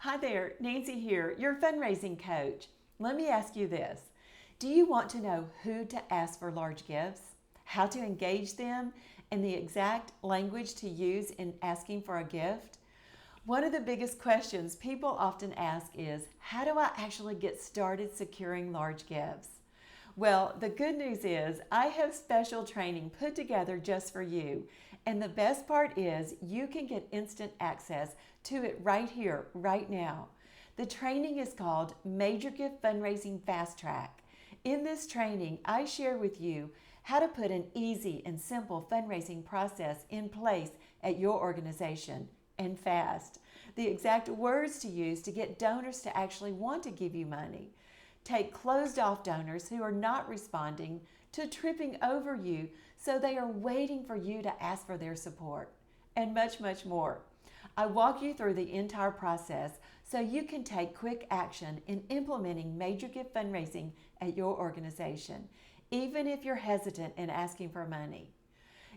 Hi there, Nancy here, your fundraising coach. Let me ask you this. Do you want to know who to ask for large gifts, how to engage them, and the exact language to use in asking for a gift? One of the biggest questions people often ask is, how do I actually get started securing large gifts? Well, the good news is I have special training put together just for you. And the best part is you can get instant access to it right here, right now. The training is called Major Gift Fundraising Fast-Track. In this training, I share with you how to put an easy and simple fundraising process in place at your organization, and fast. The exact words to use to get donors to actually want to give you money. Take closed off donors who are not responding to tripping over you so they are waiting for you to ask for their support, and much, much more. I walk you through the entire process so you can take quick action in implementing major gift fundraising at your organization, even if you're hesitant in asking for money.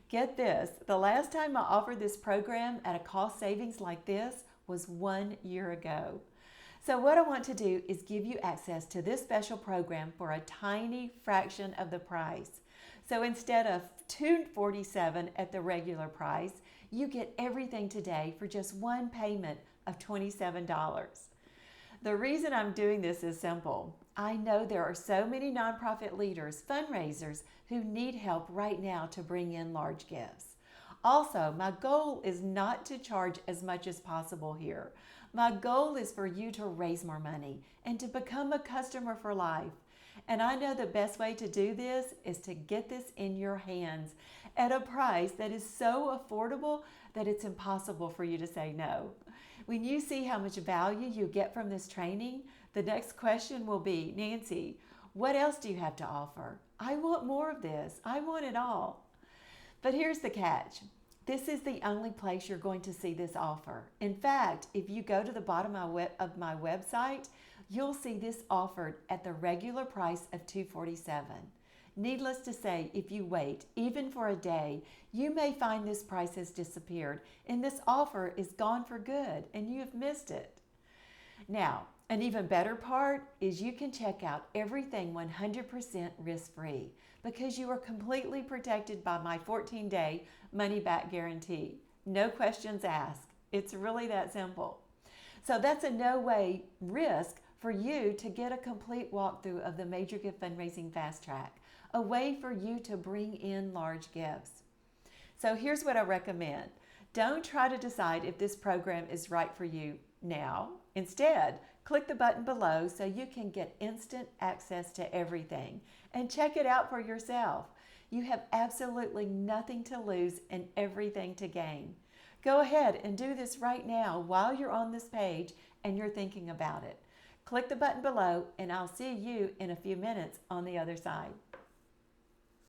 Get this, the last time I offered this program at a cost savings like this was 1 year ago. So what I want to do is give you access to this special program for a tiny fraction of the price. So instead of $247 at the regular price, you get everything today for just one payment of $27. The reason I'm doing this is simple. I know there are so many nonprofit leaders, fundraisers, who need help right now to bring in large gifts. Also, my goal is not to charge as much as possible here. My goal is for you to raise more money and to become a customer for life. And I know the best way to do this is to get this in your hands at a price that is so affordable that it's impossible for you to say no. When you see how much value you get from this training, the next question will be, Nancy, what else do you have to offer? I want more of this. I want it all. But here's the catch. This is the only place you're going to see this offer. In fact, if you go to the bottom of my website, you'll see this offered at the regular price of $247. Needless to say, if you wait, even for a day, you may find this price has disappeared and this offer is gone for good and you have missed it. Now, an even better part is you can check out everything 100% risk-free because you are completely protected by my 14-day money-back guarantee. No questions asked. It's really that simple. So that's a no-way risk for you to get a complete walkthrough of the Major Gift Fundraising Fast Track, a way for you to bring in large gifts. So here's what I recommend. Don't try to decide if this program is right for you now. Instead, click the button below so you can get instant access to everything and check it out for yourself. You have absolutely nothing to lose and everything to gain. Go ahead and do this right now while you're on this page and you're thinking about it. Click the button below and I'll see you in a few minutes on the other side.